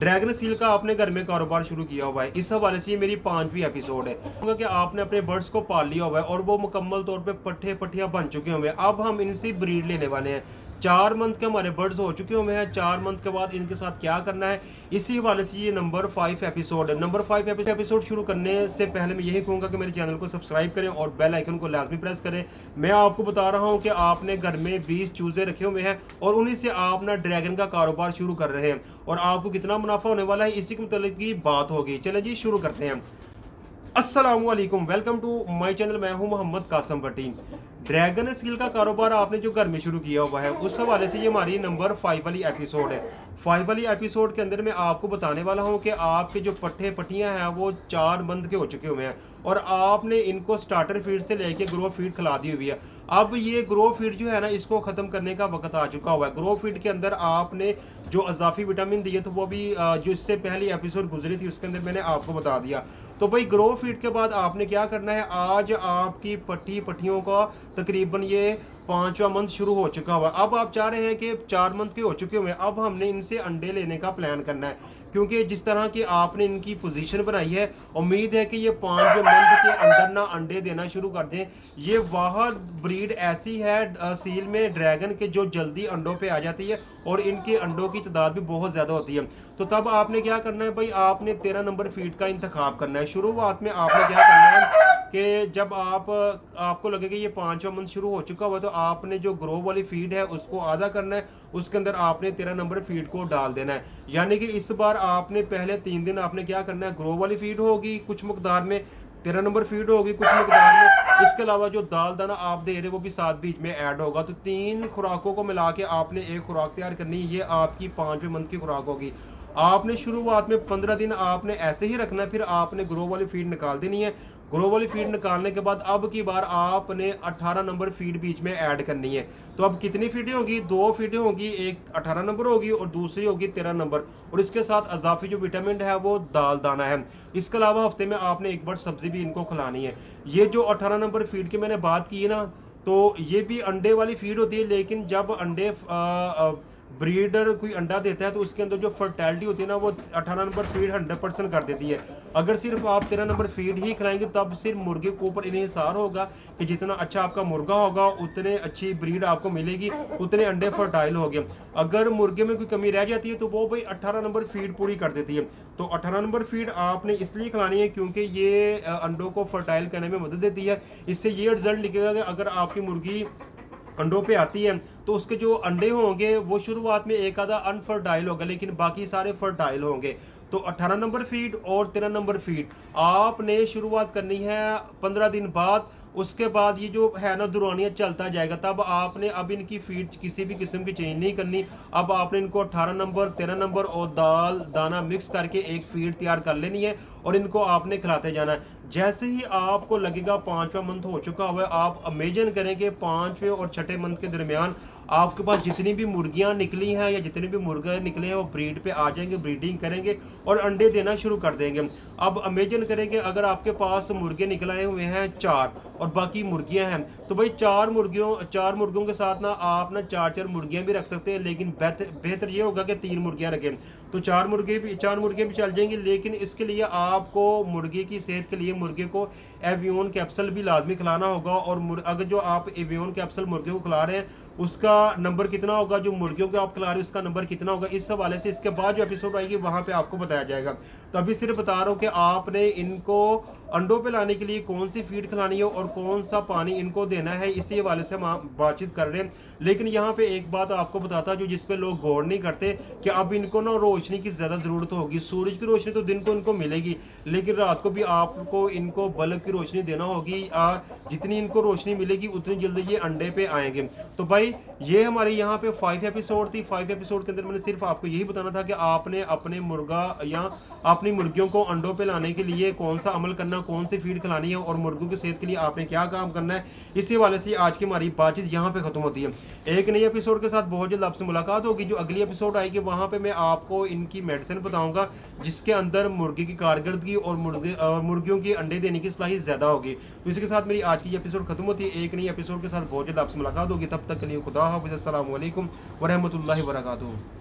Dragon seal का आपने घर में कारोबार शुरू किया हुआ है। इस हवाले से ये मेरी 5वीं एपिसोड है। होगा कि आपने अपने बर्ड्स को पाल लिया हुआ है और वो मुकम्मल तौर पे पट्ठे पट्टियां बन चुके हुए हैं। अब हम इनसे ब्रीड लेने वाले हैं। 4 मंथ के हमारे बर्ड्स हो चुके हुए हैं। 4 मंथ के बाद इनके साथ क्या करना है, इसी हवाले से ये नंबर 5 एपिसोड है। नंबर 5 एपिसोड शुरू करने से पहले मैं यही कहूँगा कि मेरे चैनल को सब्सक्राइब करें और बेल आइकन को लाजमी प्रेस करें। मैं आपको बता रहा हूँ कि आपने घर में 20 चूजे रखे हुए हैं और उन्हीं से आप ना ड्रैगन का कारोबार शुरू कर रहे हैं और आपको कितना मुनाफा होने वाला है, इसी के मुतालिक की बात होगी। चलें जी, शुरू करते हैं। अस्सलामुअलैकुम, वेलकम टू माय चैनल। मैं हूं मोहम्मद कासम भट्टी। ड्रैगन स्किल का कारोबार आपने जो घर में शुरू किया हुआ है, उस हवाले से ये हमारी नंबर 5 वाली एपिसोड है। 5 वाली एपिसोड के अंदर मैं आपको बताने वाला हूं कि आपके जो पट्ठे पट्टियां हैं वो 4 मंथ के हो चुके हुए हैं और आपने इनको स्टार्टर फीड से लेके ग्रो फीड खिला दी हुई है। अब ये ग्रो फीड जो है ना, इसको ख़त्म करने का वक्त आ चुका हुआ है। ग्रो फीड के अंदर आपने जो अजाफी विटामिन दिए थे वो भी जो इससे पहली एपिसोड गुजरी थी उसके अंदर मैंने आपको बता दिया। तो भाई ग्रो फीड के बाद आपने क्या करना है, आज आपकी पट्टियों का तकरीबन ये 5वां मंथ शुरू हो चुका हुआ। अब आप चाह रहे हैं कि 4 मंथ के हो चुके हुए, अब हमने इनसे अंडे लेने का प्लान करना है, क्योंकि जिस तरह की आपने इनकी पोजीशन बनाई है, उम्मीद है कि ये 5 मंथ के अंदर ना अंडे देना शुरू कर दें। ये वाह ब्रीड ऐसी है सील में ड्रैगन के जो जल्दी अंडों पे आ जाती है और इनके अंडों की तादाद भी बहुत ज़्यादा होती है। तो तब आपने क्या करना है भाई, आपने 13 नंबर फीड का इंतखाब करना है। शुरुआत में आपने क्या करना है कि जब आपको लगे कि ये 5वां मंथ शुरू हो चुका हुआ, तो आपने जो ग्रो वाली फीड है उसको आधा करना है, उसके अंदर आपने 13 नंबर फीड को डाल देना है। यानी कि इस बार आपने पहले 3 दिन आपने क्या करना है, ग्रो वाली फीड होगी कुछ मकदार में, 13 नंबर फीड होगी कुछ मकदार में, इसके अलावा जो दाल दाना आप दे रहे वो भी साथ बीच में ऐड होगा। तो 3 खुराकों को मिला के आपने एक खुराक तैयार करनी है। ये आपकी 5वें मंथ की खुराक होगी। आपने शुरुआत में 15 दिन आपने ऐसे ही रखना है, फिर आपने ग्रो वाली फीड निकाल देनी है। ग्रो वाली फीड निकालने के बाद अब की बार आपने 18 नंबर फीड बीच में ऐड करनी है। तो अब कितनी फीडें होगी, 2 फीडें होगी, एक 18 नंबर होगी और दूसरी होगी 13 नंबर, और इसके साथ अजाफी जो विटामिन है वो दाल दाना है। इसके अलावा हफ्ते में आपने एक बार सब्जी भी इनको खिलानी है। ये जो 18 नंबर फीड की मैंने बात की है ना, तो ये भी अंडे वाली फीड होती है, लेकिन जब अंडे ब्रीडर कोई अंडा देता है तो उसके अंदर जो फर्टिलिटी होती है ना, वो 18 नंबर फीड 100% कर देती है। अगर सिर्फ आप 13 नंबर फीड ही खिलाएंगे तब सिर्फ मुर्गे के ऊपर इन्हिसार होगा कि जितना अच्छा आपका मुर्गा होगा उतने अच्छी ब्रीड आपको मिलेगी, उतने अंडे फर्टाइल होंगे। अगर मुर्गे में कोई कमी रह जाती है तो वो भाई 18 नंबर फीड पूरी कर देती है। तो 18 नंबर फीड आपने इसलिए खिलानी है क्योंकि ये अंडों को फर्टाइल करने में मदद देती है। इससे ये रिजल्ट निकलेगा कि अगर आपकी मुर्गी अंडों पे आती है तो उसके जो अंडे होंगे वो शुरुआत में एक आधा अनफर्टाइल होगा, लेकिन बाकी सारे फर्टाइल होंगे। तो 18 नंबर फीड और 13 नंबर फीड आपने शुरुआत करनी है 15 दिन बाद। उसके बाद ये जो है ना दुरानिया चलता जाएगा, तब आपने अब इनकी फीड किसी भी किस्म की चेंज नहीं करनी। अब आपने इनको 18 नंबर 13 नंबर और दाल दाना मिक्स करके एक फीड तैयार कर लेनी है और इनको आपने खिलाते जाना है। जैसे ही आपको लगेगा 5वां मंथ हो चुका हुआ है, आप इमेजिन करेंगे 5वें और 6ठे मंथ के दरमियान आपके पास जितनी भी मुर्गियां निकली हैं या जितने भी मुर्गे निकले हैं वो ब्रीड पे आ जाएंगे, ब्रीडिंग करेंगे और अंडे देना शुरू कर देंगे। अब इमेजिन करेंगे अगर आपके पास मुर्गे निकलाए हुए हैं 4 और बाकी मुर्गियां हैं, तो भाई 4 मुर्गियों के साथ ना आप ना 4 मुर्गियां भी रख सकते हैं, लेकिन बेहतर ये होगा कि 3 मुर्गियां रखें। तो 4 मुर्गियां भी चल जाएंगी, लेकिन इसके लिए आपको मुर्गे की सेहत के लिए मुर्गे को एवियन कैप्सूल भी लाजमी खिलाना होगा। और अगर जो आप एवियन कैप्सूल मुर्गे को खिला रहे हैं उसका नंबर कितना होगा, जो मुर्गियों को आप खिला रहे हैं उसका नंबर कितना होगा, इस हवाले से इसके बाद जो एपिसोड आएगी वहां पे आपको बताया जाएगा। तो अभी सिर्फ बता रहा हूँ कि आपने इनको अंडों पे लाने के लिए कौन सी फीड खिलानी है और कौन सा पानी इनको देना है, इसी हवाले से हम बातचीत कर रहे हैं। लेकिन यहाँ पे एक बात आपको बताता जो जिस पे लोग गौर नहीं करते कि अब इनको ना रोशनी की ज़्यादा ज़रूरत होगी। सूरज की रोशनी तो दिन को इनको मिलेगी, लेकिन रात को भी आपको इनको बल्ब की रोशनी देना होगी। जितनी इनको रोशनी मिलेगी उतनी जल्दी ये अंडे पे आएंगे। तो भाई ये हमारे यहाँ पे 5 एपिसोड थी। 5 एपिसोड के अंदर मैंने सिर्फ आपको यही बताना था कि आपने अपने मुर्गा या अपनी मुर्गियों को अंडों पे लाने के लिए कौन सा अमल करना, कौन सी फीड खिलानी है और मुर्गों की सेहत के लिए आपने क्या काम करना है। इसी वाले से आज की हमारी बातचीत यहाँ पे खत्म होती है। एक नई एपिसोड के साथ बहुत जल्द आपसे मुलाकात होगी। जो अगली एपिसोड आएगी वहाँ पे मैं आपको इनकी मेडिसिन बताऊंगा जिसके अंदर मुर्गी की कारकर्दगी और मुर्गियों की अंडे देने की सलाहियत ज़्यादा होगी। तो इसी के साथ मेरी आज की एपिसोड खत्म होती है। एक नई एपिसोड के साथ बहुत जल्द आपसे मुलाकात होगी। तब तक के लिए खुदा हाफ़िज़। अस्सलामु अलैकुम व रहमतुल्लाहि व बरकातुहू।